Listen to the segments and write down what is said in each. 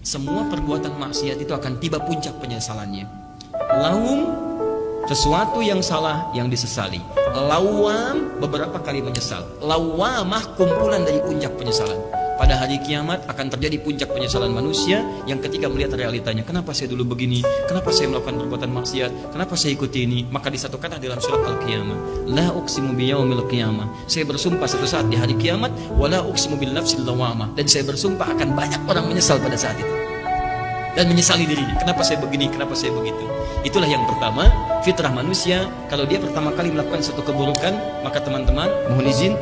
semua perbuatan maksiat itu akan tiba puncak penyesalannya. Laum, sesuatu yang salah yang disesali. Lawam, beberapa kali menyesal. Lawamah, kumpulan dari puncak penyesalan. Pada hari kiamat akan terjadi puncak penyesalan manusia yang ketika melihat realitanya, kenapa saya dulu begini, kenapa saya melakukan perbuatan maksiat, kenapa saya ikuti ini. Maka di satu kata dalam surat Al-Qiyamah, la uqsimu biyaumil qiyamah, saya bersumpah satu saat di hari kiamat, wala uqsimu bil nafsil lawamah, dan saya bersumpah akan banyak orang menyesal pada saat itu dan menyesali dirinya, kenapa saya begini, kenapa saya begitu. Itulah yang pertama, fitrah manusia. Kalau dia pertama kali melakukan satu keburukan, maka teman-teman,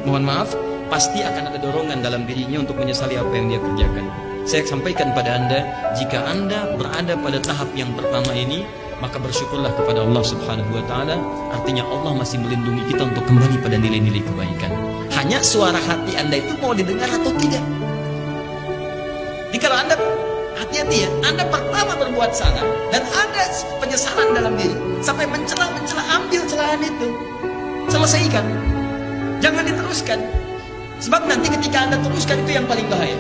mohon maaf, pasti akan ada dorongan dalam dirinya untuk menyesali apa yang dia kerjakan. Saya sampaikan pada Anda, jika Anda berada pada tahap yang pertama ini, maka bersyukurlah kepada Allah Subhanahu wa Ta'ala. Artinya Allah masih melindungi kita untuk kembali pada nilai-nilai kebaikan. Hanya suara hati Anda itu mau didengar atau tidak. Jadi kalau Anda hati-hati ya, Anda pertama berbuat salah dan ada penyesalan dalam diri, sampai mencela, ambil celahan itu, selesaikan, jangan diteruskan. Sebab nanti ketika Anda teruskan itu yang paling bahaya.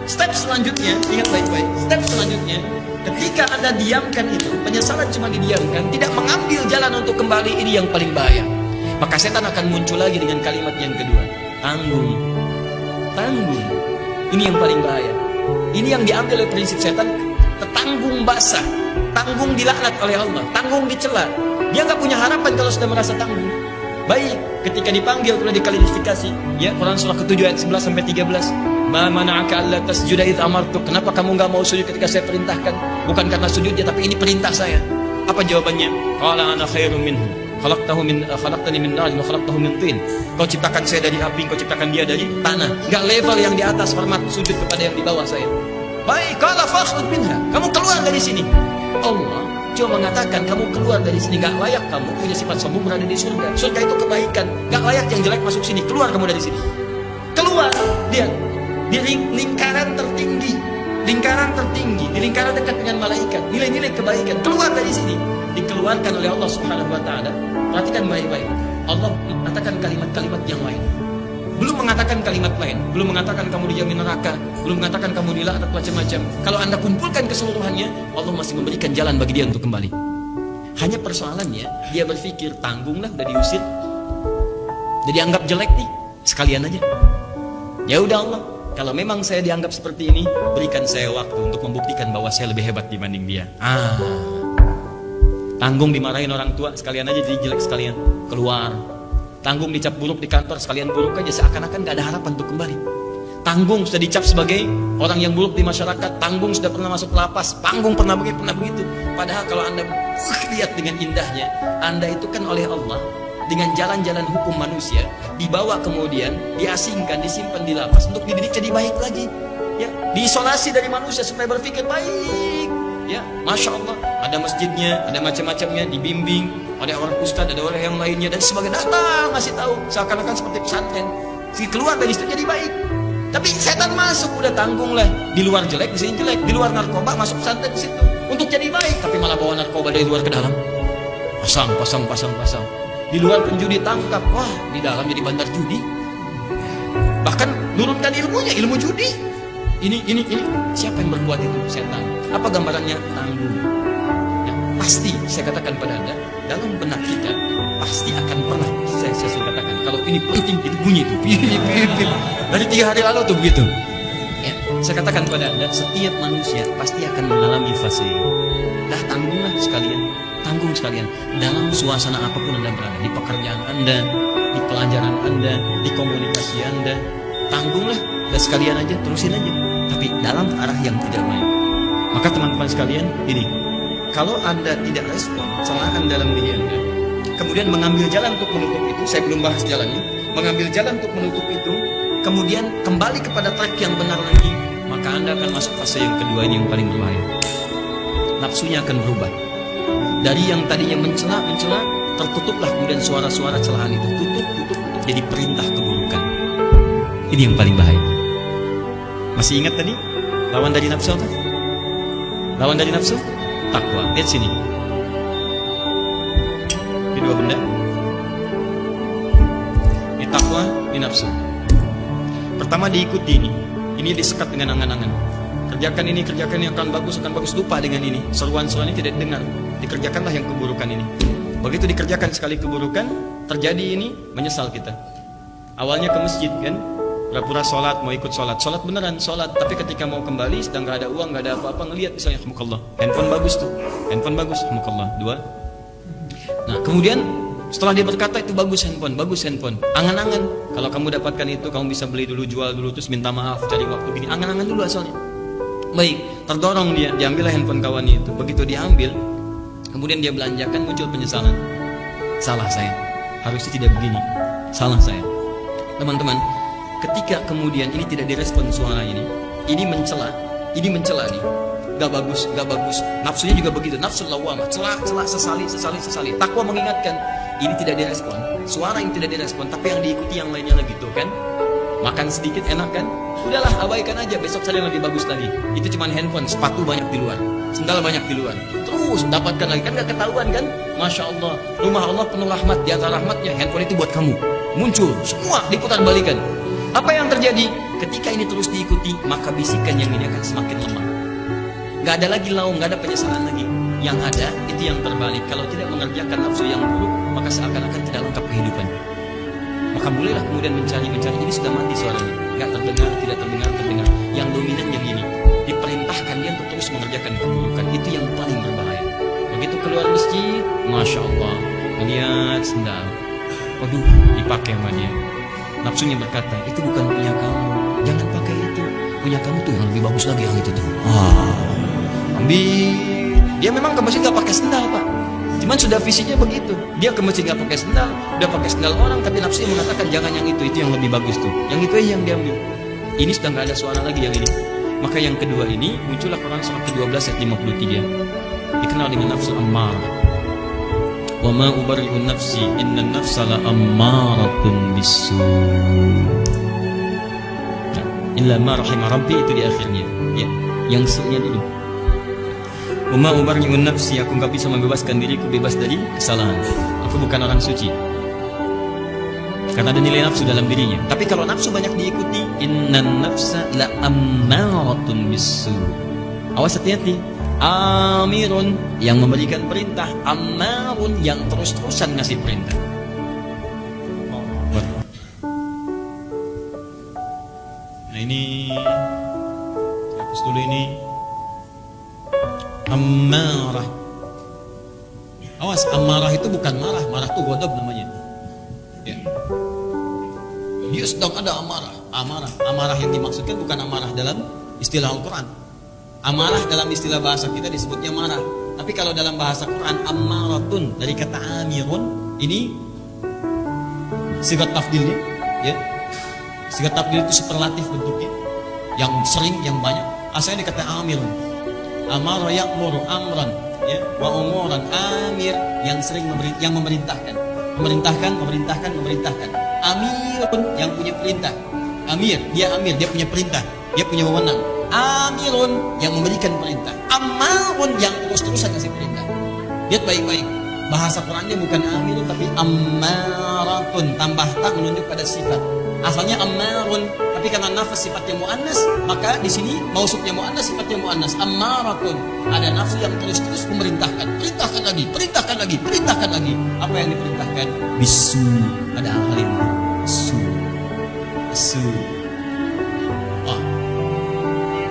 Step selanjutnya, ingat baik-baik, step selanjutnya, ketika Anda diamkan itu, penyesalan cuma didiamkan, tidak mengambil jalan untuk kembali, ini yang paling bahaya. Maka setan akan muncul lagi dengan kalimat yang kedua, tanggung. Ini yang paling bahaya. Ini yang diambil oleh prinsip setan, tanggung basah, tanggung dilaknat oleh Allah, tanggung dicela. Dia nggak punya harapan kalau sudah merasa tanggung. Baik, ketika dipanggil sudah diklarifikasi, ya, Quran surah ke-7 ayat 11 sampai 13. Ma mana'aka alla tasjuda idz amartuk? Kenapa kamu enggak mau sujud ketika saya perintahkan? Bukan karena sujudnya, tapi ini perintah saya. Apa jawabannya? Qala ana khairum minhu. Khalaqtani min nar wa khalaqtahu min tin. Kau ciptakan saya dari api, kau ciptakan dia dari tanah. Enggak level yang di atas, hormat sujud kepada yang di bawah saya. Baik, qala fakhruj minha. Kamu keluar dari sini. Allah cuma mengatakan kamu keluar dari sini, gak layak kamu punya sifat sombong berada di surga. Surga itu kebaikan, gak layak yang jelek masuk sini. Keluar kamu dari sini. Keluar dia di lingkaran tertinggi, di lingkaran dekat dengan malaikat, nilai-nilai kebaikan. Keluar dari sini, dikeluarkan oleh Allah Subhanahu wa Ta'ala. Perhatikan baik-baik, Allah mengatakan kalimat-kalimat yang lain. Belum mengatakan kalimat lain, belum mengatakan kamu dijamin neraka, belum mengatakan kamu dilaknat macam-macam. Kalau Anda kumpulkan keseluruhannya, Allah masih memberikan jalan bagi dia untuk kembali. Hanya persoalannya, dia berpikir tanggunglah, udah diusir, udah dianggap jelek nih, sekalian aja. Ya udah Allah, kalau memang saya dianggap seperti ini, berikan saya waktu untuk membuktikan bahwa saya lebih hebat dibanding dia. Tanggung dimarahin orang tua, sekalian aja jadi jelek sekalian, keluar. Tanggung dicap buruk di kantor, sekalian buruk aja, seakan-akan gak ada harapan untuk kembali. Tanggung sudah dicap sebagai orang yang buruk di masyarakat, tanggung sudah pernah masuk lapas, panggung pernah begitu. Padahal kalau Anda lihat dengan indahnya, Anda itu kan oleh Allah dengan jalan-jalan hukum manusia dibawa, kemudian diasingkan, disimpan di lapas untuk dididik jadi baik lagi, ya, diisolasi dari manusia supaya berpikir baik, ya, masya Allah, ada masjidnya, ada macam-macamnya, dibimbing, ada orang ustadz, ada orang yang lainnya, dan sebagai datang ngasih tahu, seakan-akan seperti pesantren. Keluar dari situ jadi baik. Tapi setan masuk, udah tanggung lah, di luar jelek, di sini jelek, di luar narkoba, masuk pesantren di situ untuk jadi baik, tapi malah bawa narkoba dari luar ke dalam, pasang. Di luar penjudi tangkap, wah, di dalam jadi bandar judi. Bahkan nurunkan ilmunya, ilmu judi. Ini siapa yang berbuat itu? Setan. Apa gambarannya? Tanggung. Ya, pasti saya katakan pada Anda, dalam benak kita pasti akan pernah saya katakan, kalau ini penting itu bunyi itu. Dari 3 hari lalu tuh begitu. Ya, saya katakan pada Anda, setiap manusia pasti akan mengalami fase. Dah tanggunglah sekalian. Tanggung sekalian dalam suasana apapun Anda berada, di pekerjaan Anda, di pelajaran Anda, di komunikasi Anda, tanggunglah dan sekalian aja, terusin aja, tapi dalam arah yang tidak baik. Maka teman-teman sekalian, ini kalau Anda tidak respon kesalahan dalam diri Anda, kemudian mengambil jalan untuk menutup itu, saya belum bahas jalannya, mengambil jalan untuk menutup itu, kemudian kembali kepada track yang benar lagi, maka Anda akan masuk fase yang kedua, ini yang paling berbahaya. Nafsunya akan berubah. Dari yang tadinya mencela, tertutuplah kemudian suara-suara celahan itu, tutup, jadi perintah keburukan. Ini yang paling bahaya. Masih ingat tadi lawan dari nafsu apa? Lawan dari nafsu takwa. Lihat sini, ini 2 benda, ini takwa, ini nafsu. Pertama diikuti, ini disekat dengan angan-angan. kerjakan ini akan bagus, lupa dengan ini. Seruan-seruan ini tidak didengar. Dikerjakanlah yang keburukan ini. Begitu dikerjakan sekali keburukan, terjadi ini, menyesal kita. Awalnya ke masjid kan, pura-pura sholat, mau ikut sholat beneran sholat, tapi ketika mau kembali sedang gak ada uang, gak ada apa-apa, ngelihat misalnya alhamdulillah, handphone bagus, alhamdulillah, 2. Nah kemudian setelah dia berkata itu bagus handphone, angan-angan kalau kamu dapatkan itu kamu bisa beli dulu, jual dulu, terus minta maaf, cari waktu gini, angan-angan dulu asalnya. Baik, terdorong dia, diambillah handphone kawannya itu. Begitu diambil, kemudian dia belanjakan, muncul penyesalan. Salah saya, harusnya tidak begini, salah saya. Teman-teman, ketika kemudian ini tidak direspon suara ini mencela nih, gak bagus. Nafsunya juga begitu, nafsu lawamah, celak, sesali. Takwa mengingatkan, ini tidak direspon, suara yang tidak direspon, tapi yang diikuti yang lainnya lagi tuh kan. Makan sedikit enak kan, udahlah abaikan aja, besok cari yang lebih bagus lagi. Itu cuman handphone, sepatu banyak di luar, sendal banyak di luar, terus dapatkan lagi kan, gak ketahuan kan. Masya Allah, rumah Allah penuh rahmat, di antara rahmatnya handphone itu buat kamu, muncul semua diputar balikan. Apa yang terjadi ketika ini terus diikuti, maka bisikan yang ini akan semakin lemah. Gak ada lagi laung, gak ada penyesalan lagi. Yang ada itu yang terbalik. Kalau tidak mengerjakan nafsu yang buruk, maka seakan-akan tidak lengkap kehidupan. Maka bolehlah kemudian mencari, ini sudah mati suaranya, gak terdengar, tidak terdengar. Yang dominan yang ini, diperintahkan dia untuk terus mengerjakan keburukan. Itu yang paling berbahaya. Begitu keluar masjid, Masya Allah, melihat sendal, waduh, dipakai sama dia. Nafsunya berkata, itu bukan punya kamu, jangan pakai itu, punya kamu tuh yang lebih bagus lagi yang itu tuh. Ambil. Dia memang ke masjid gak pakai sendal Pak, cuman sudah visinya begitu. Dia ke masjid gak pakai sendal, udah pakai sendal orang, tapi nafsunya mengatakan jangan yang itu yang lebih bagus tuh, yang itu aja yang diambil. Ini sudah gak ada suara lagi yang ini. Maka yang kedua ini muncullah Quran surah ke-12 ayat 53, dikenal dengan nafsu ammarah. Wa ma ubarri'u nafsi innan nafsa la ammaratun bisu'. Illa ma rahima rabbi, itu di akhirnya. Ya, yang sunya dulu. Wa ma ubarri'u nafsi, aku enggak bisa membebaskan diriku bebas dari kesalahan. Aku bukan orang suci. Karena ada nilai nafsu dalam dirinya. Tapi kalau nafsu banyak diikuti, innan nafsa la ammaratun bisu'. Awas, hati-hati. Amirun yang memberikan perintah, ammarun yang terus-terusan ngasih perintah. Nah ini hapus dulu ini. Ammarah. Awas, ammarah itu bukan marah, marah itu ghadab namanya. Ya. Dia sedang ada amarah yang dimaksudkan bukan amarah dalam istilah Al-Quran. Amarah dalam istilah bahasa kita disebutnya marah. Tapi kalau dalam bahasa Quran, ammaratun dari kata amirun, ini sigat tafdilnya, ya. Sigat tafdil itu superlatif bentuknya, yang sering, yang banyak. Asalnya dikata amirun. Amara ya'muru amran, ya, wa umuran. Amir yang sering yang memerintahkan. Memerintahkan. Amirun yang punya perintah. Amir, dia punya perintah, dia punya wewenang. Amirun yang memberikan perintah. Ammarun yang terus-terusan kasih perintah. Lihat baik-baik, bahasa Qurannya bukan amirun tapi ammaratun, tambah tak menunjuk pada sifat. Asalnya ammarun, tapi karena nafas sifatnya muannas, maka di sini mausufnya muannas, sifatnya muannas. Ammaratun, ada nafsu yang terus-terus memerintahkan, perintahkan lagi. Apa yang diperintahkan? Bisu, ada hal yang bisu.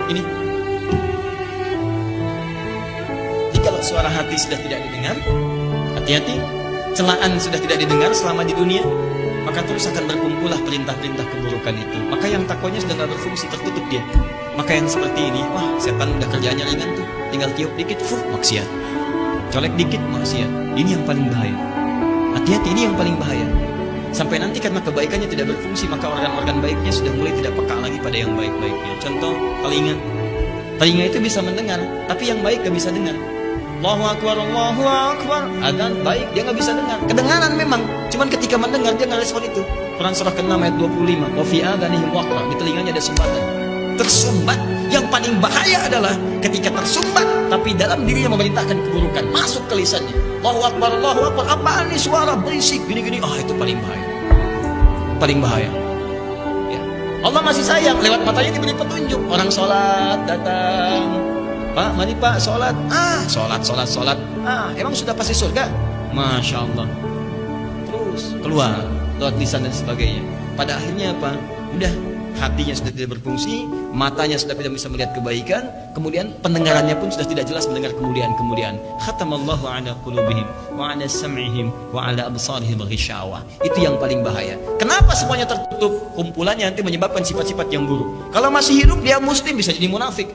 Ini. Jadi kalau suara hati sudah tidak didengar, hati-hati. Celaan sudah tidak didengar selama di dunia, maka terus akan berkumpullah perintah-perintah keburukan itu. Maka yang takwanya sudah tidak berfungsi, tertutup dia. Maka yang seperti ini, wah setan udah kerjaannya ringan tuh, tinggal tiup dikit, maksiat. Colek dikit, maksiat. Ini yang paling bahaya. Hati-hati, ini yang paling bahaya. Sampai nanti karena kebaikannya tidak berfungsi, maka organ-organ baiknya sudah mulai tidak peka lagi pada yang baik-baiknya. Contoh, telinga. Telinga itu bisa mendengar, tapi yang baik gak bisa dengar. Allahu Akbar, adzan baik, dia gak bisa dengar. Kedengaran memang, cuman ketika mendengar dia gak respon itu. Quran surah ke-6 ayat 25. Wa fi adhanihim waqra, di telinganya ada sumbatan. Tersumbat. Yang paling bahaya adalah ketika tersumbat, tapi dalam dirinya memerintahkan keburukan, masuk ke lisannya. Allahu Akbar, apaan nih suara berisik gini-gini. Itu paling bahaya. Ya. Allah masih sayang, lewat matanya diberi petunjuk. Orang sholat datang, Pak, mari Pak, sholat. Sholat. Emang sudah pasti surga? Masya Allah. Terus keluar lewat lisan dan sebagainya. Pada akhirnya apa? Udah, hatinya sudah tidak berfungsi, matanya sudah tidak bisa melihat kebaikan, kemudian pendengarannya pun sudah tidak jelas mendengar kemuliaan-kemuliaan. Khatamallahu ala qulubihim wa ala sam'ihim wa ala absarihim ghishawah. Itu yang paling bahaya. Kenapa semuanya tertutup? Kumpulannya nanti menyebabkan sifat-sifat yang buruk. Kalau masih hidup dia muslim, bisa jadi munafik.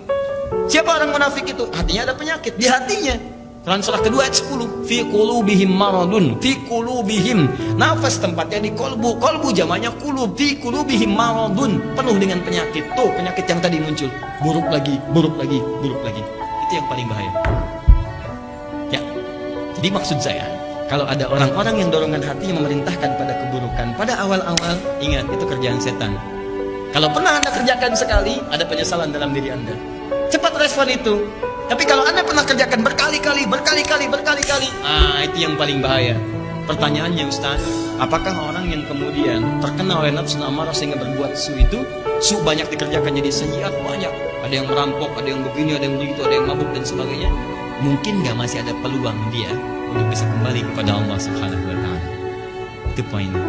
Siapa orang munafik itu? Hatinya ada penyakit di hatinya. Quran surah kedua ayat 10. Fi qulubihim maradun. Fi qulubihim. Nafas tempatnya di kolbu. Kolbu jamaknya qulub. Fi qulubihim maradun. Penuh dengan penyakit. Tuh penyakit yang tadi muncul. Buruk lagi. Itu yang paling bahaya. Ya. Jadi maksud saya, kalau ada orang-orang yang dorongan hatinya memerintahkan pada keburukan, pada awal-awal, ingat itu kerjaan setan. Kalau pernah Anda kerjakan sekali, ada penyesalan dalam diri Anda. Cepat respon itu. Tapi kalau Anda pernah kerjakan berkali-kali, itu yang paling bahaya. Pertanyaannya Ustaz, apakah orang yang kemudian terkena oleh nafsu amarah sehingga berbuat su banyak dikerjakan jadi sayyiat banyak. Ada yang merampok, ada yang begini, ada yang begitu, ada yang mabuk dan sebagainya. Mungkin nggak masih ada peluang dia untuk bisa kembali kepada Allah Subhanahu wa taala. Itu poinnya.